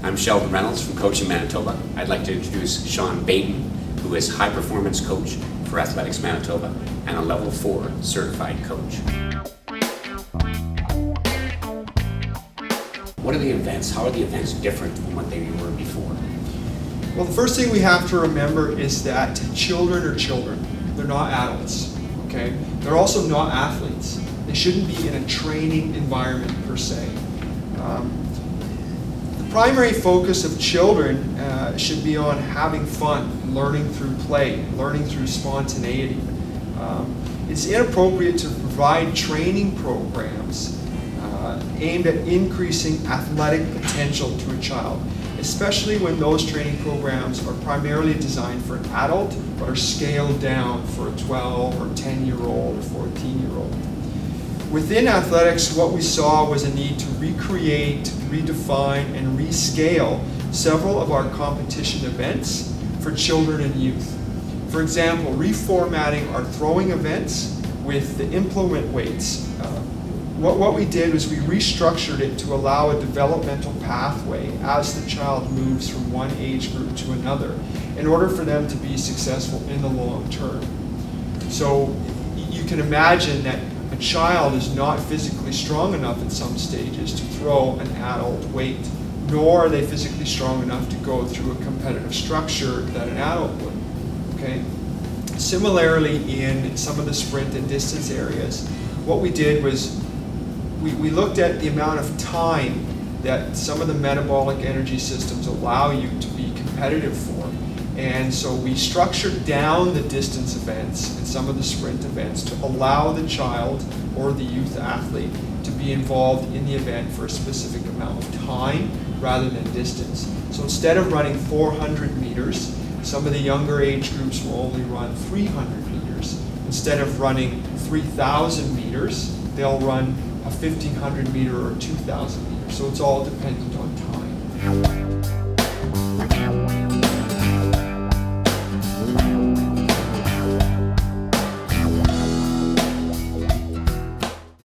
I'm Sheldon Reynolds from Coaching Manitoba. I'd like to introduce Sean Baton, who is High Performance Coach for Athletics Manitoba and a Level 4 Certified Coach. What are the events? How are the events different from what they were before? Well, the first thing we have to remember is that children are children. They're not adults, okay? They're also not athletes. They shouldn't be in a training environment per se. The primary focus of children should be on having fun, learning through play, learning through spontaneity. It's inappropriate to provide training programs aimed at increasing athletic potential to a child, especially when those training programs are primarily designed for an adult but are scaled down for a 12 or 10-year-old or 14-year-old. Within athletics, what we saw was a need to recreate, redefine, and rescale several of our competition events for children and youth. For example, reformatting our throwing events with the implement weights. What we did was we restructured it to allow a developmental pathway as the child moves from one age group to another in order for them to be successful in the long term. So you can imagine that a child is not physically strong enough at some stages to throw an adult weight, nor are they physically strong enough to go through a competitive structure that an adult would. Okay? Similarly, in some of the sprint and distance areas, what we did was we looked at the amount of time that some of the metabolic energy systems allow you to be competitive for. And so we structured down the distance events and some of the sprint events to allow the child or the youth athlete to be involved in the event for a specific amount of time rather than distance. So instead of running 400 meters, some of the younger age groups will only run 300 meters. Instead of running 3,000 meters, they'll run a 1,500 meter or 2,000 meters. So it's all dependent on time.